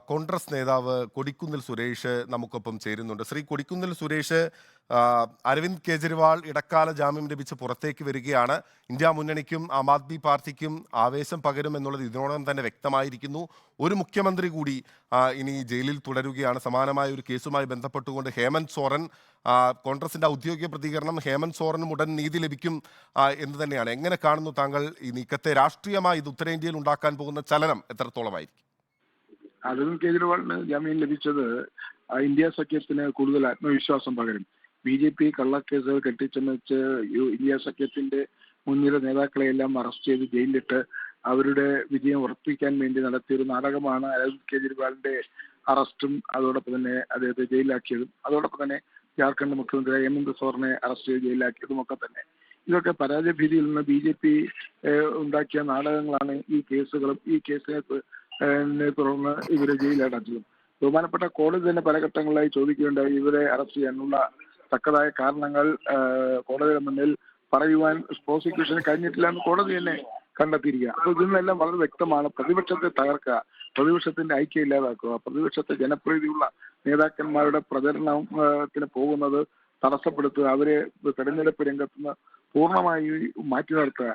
കോൺഗ്രസ് നേതാവ് കൊടിക്കുന്നിൽ സുരേഷ് നമുക്കൊപ്പം ചേരുന്നുണ്ട്. ശ്രീ കൊടിക്കുന്നിൽ സുരേഷ്, അരവിന്ദ് കെജ്രിവാൾ ഇടക്കാല ജാമ്യം ലഭിച്ച് പുറത്തേക്ക് വരികയാണ്. ഇന്ത്യ മുന്നണിക്കും ആം ആദ്മി പാർട്ടിക്കും ആവേശം പകരും എന്നുള്ളത് ഇതിനോടകം തന്നെ വ്യക്തമായിരിക്കുന്നു. ഒരു മുഖ്യമന്ത്രി കൂടി ഇനി ജയിലിൽ തുടരുകയാണ്. സമാനമായ ഒരു കേസുമായി ബന്ധപ്പെട്ടുകൊണ്ട് ഹേമന്ത് സോറൻ, കോൺഗ്രസിന്റെ ഔദ്യോഗിക പ്രതികരണം ഹേമന്ത് സോറനും ഉടൻ നീതി ലഭിക്കും എന്ന് തന്നെയാണ്. എങ്ങനെ കാണുന്നു താങ്കൾ ഈ നീക്കത്തെ? രാഷ്ട്രീയമായി ഇത് ഉത്തരേന്ത്യയിൽ ഉണ്ടാക്കാൻ പോകുന്ന ചലനം എത്രത്തോളമായിരിക്കും? അരവിന്ദ് കെജ്രിവാളിന് ജാമ്യം ലഭിച്ചത് ഇന്ത്യ സഖ്യത്തിന് കൂടുതൽ ആത്മവിശ്വാസം പകരും. BJP കള്ളക്കേസുകൾ കെട്ടിച്ചമച്ച് ഇന്ത്യ സഖ്യത്തിന്റെ മുൻനിര നേതാക്കളെയെല്ലാം അറസ്റ്റ് ചെയ്ത് ജയിലിലിട്ട് അവരുടെ വിജയം ഉറപ്പിക്കാൻ വേണ്ടി നടത്തിയൊരു നാടകമാണ് അരവിന്ദ് കെജ്രിവാളിന്റെ അറസ്റ്റും അതോടൊപ്പം തന്നെ അദ്ദേഹത്തെ ജയിലിലാക്കിയതും. അതോടൊപ്പം തന്നെ ജാർഖണ്ഡ് മുഖ്യമന്ത്രി ഹേമന്ത് സോറനെ അറസ്റ്റ് ചെയ്ത് ജയിലിലാക്കിയതും ഒക്കെ തന്നെ. ഇതൊക്കെ പരാജയഭീതിയിൽ നിന്ന് BJP ഉണ്ടാക്കിയ നാടകങ്ങളാണ് ഈ കേസുകളും. ഈ കേസിനെ തുടർന്ന് ഇവരെ ജയിലടച്ചതും. ബഹുമാനപ്പെട്ട കോടതി തന്നെ പല ഘട്ടങ്ങളിലായി ചോദിക്കുകയുണ്ടായി ഇവരെ അറസ്റ്റ് ചെയ്യാനുള്ള തക്കതായ കാരണങ്ങൾ കോടതിയുടെ മുന്നിൽ പറയുവാൻ പ്രോസിക്യൂഷന് കഴിഞ്ഞിട്ടില്ല എന്ന് കോടതി തന്നെ കണ്ടെത്തിയിരിക്കുക. അപ്പോൾ ഇതിൽ നിന്നെല്ലാം വളരെ വ്യക്തമാണ് പ്രതിപക്ഷത്തെ തകർക്കുക, പ്രതിപക്ഷത്തിന്റെ ഐക്യം ഇല്ലാതാക്കുക, പ്രതിപക്ഷത്തെ ജനപ്രീതിയുള്ള നേതാക്കന്മാരുടെ പ്രചരണത്തിന് പോകുന്നത് തടസ്സപ്പെടുത്തുക, അവരെ തെരഞ്ഞെടുപ്പ് രംഗത്ത് നിന്ന് പൂർണ്ണമായി മാറ്റി നിർത്തുക.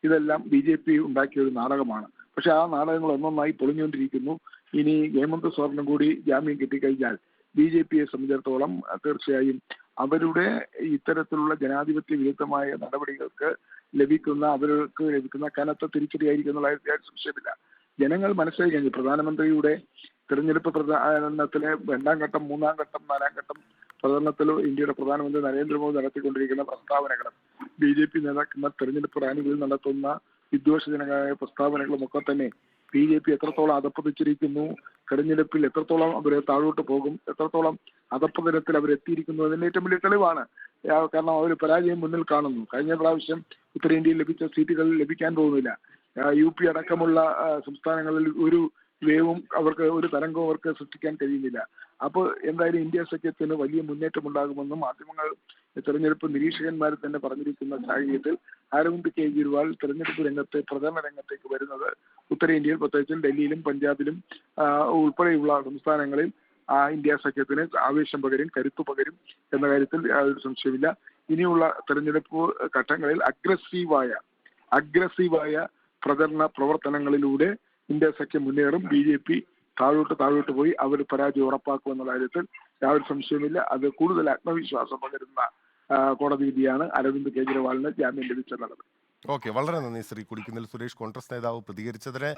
ഇതെല്ലാം BJP ഉണ്ടാക്കിയ ഒരു നാടകമാണ്. പക്ഷെ ആ നാടകങ്ങൾ ഒന്നൊന്നായി പൊളിഞ്ഞുകൊണ്ടിരിക്കുന്നു. ഇനി ഹേമന്ത് സോറനും കൂടി ജാമ്യം കിട്ടിക്കഴിഞ്ഞാൽ BJPയെ സംബന്ധിച്ചിടത്തോളം തീർച്ചയായും അവരുടെ ഇത്തരത്തിലുള്ള ജനാധിപത്യ വിരുദ്ധമായ നടപടികൾക്ക് അവർക്ക് ലഭിക്കുന്ന കനത്ത തിരിച്ചടിയായിരിക്കും എന്നുള്ള സംശയമില്ല. ജനങ്ങൾ മനസ്സിലാക്കി കഴിഞ്ഞു. പ്രധാനമന്ത്രിയുടെ തെരഞ്ഞെടുപ്പ് പ്രചാരണത്തിലെ 2ാം ഘട്ടം, 3ാം ഘട്ടം, 4ാം ഘട്ടം പ്രചരണത്തിൽ ഇന്ത്യയുടെ പ്രധാനമന്ത്രി നരേന്ദ്രമോദി നടത്തിക്കൊണ്ടിരിക്കുന്ന പ്രസ്താവനകളും BJP നേതാക്കന്മാർ തെരഞ്ഞെടുപ്പ് റാലികളിൽ നടത്തുന്ന വിദ്വേഷജനകമായ പ്രസ്താവനകളും ഒക്കെ തന്നെ BJP എത്രത്തോളം അധപ്പതിച്ചിരിക്കുന്നു, തെരഞ്ഞെടുപ്പിൽ എത്രത്തോളം അവരെ താഴോട്ട് പോകും, എത്രത്തോളം അധപ്പതനത്തിൽ അവരെത്തിയിരിക്കുന്നു അതിന്റെ ഏറ്റവും വലിയ തെളിവാണ്. കാരണം അവർ പരാജയം മുന്നിൽ കാണുന്നു. കഴിഞ്ഞ പ്രാവശ്യം ഉത്തരേന്ത്യയിൽ ലഭിച്ച സീറ്റുകൾ ലഭിക്കാൻ പോകുന്നില്ല. UP അടക്കമുള്ള സംസ്ഥാനങ്ങളിൽ ഒരു വേവും ഒരു തരംഗവും അവർക്ക് സൃഷ്ടിക്കാൻ കഴിയുന്നില്ല. അപ്പോൾ എന്തായാലും ഇന്ത്യ സഖ്യത്തിന് വലിയ മുന്നേറ്റം ഉണ്ടാകുമെന്നും മാധ്യമങ്ങൾ, തെരഞ്ഞെടുപ്പ് നിരീക്ഷകന്മാർ തന്നെ പറഞ്ഞിരിക്കുന്ന സാഹചര്യത്തിൽ അരവിന്ദ് കെജ്രിവാൾ തെരഞ്ഞെടുപ്പ് പ്രചരണ രംഗത്തേക്ക് വരുന്നത് ഉത്തരേന്ത്യയിൽ, പ്രത്യേകിച്ചും ഡൽഹിയിലും പഞ്ചാബിലും ഉൾപ്പെടെയുള്ള സംസ്ഥാനങ്ങളിൽ ഇന്ത്യ സഖ്യത്തിന് ആവേശം പകരും, കരുത്തു പകരും എന്ന കാര്യത്തിൽ യാതൊരു സംശയമില്ല. ഇനിയുള്ള തെരഞ്ഞെടുപ്പ് ഘട്ടങ്ങളിൽ അഗ്രസീവായ പ്രചരണ പ്രവർത്തനങ്ങളിലൂടെ ഇന്ത്യ സഖ്യം മുന്നേറും. BJP താഴോട്ട് പോയി അവർ പരാജയം ഉറപ്പാക്കുമെന്നുള്ള കാര്യത്തിൽ യാതൊരു സംശയമില്ല. അത് കൂടുതൽ ആത്മവിശ്വാസം പകരുന്ന കോടതി വിധിയാണ് അരവിന്ദ് കെജ്രിവാളിന് ജാമ്യം ലഭിച്ചെന്നുള്ളത്. ഓക്കെ, വളരെ നന്ദി ശ്രീ കൊടിക്കുന്നിൽ സുരേഷ്, കോൺഗ്രസ് നേതാവ് പ്രതികരിച്ചതിന്.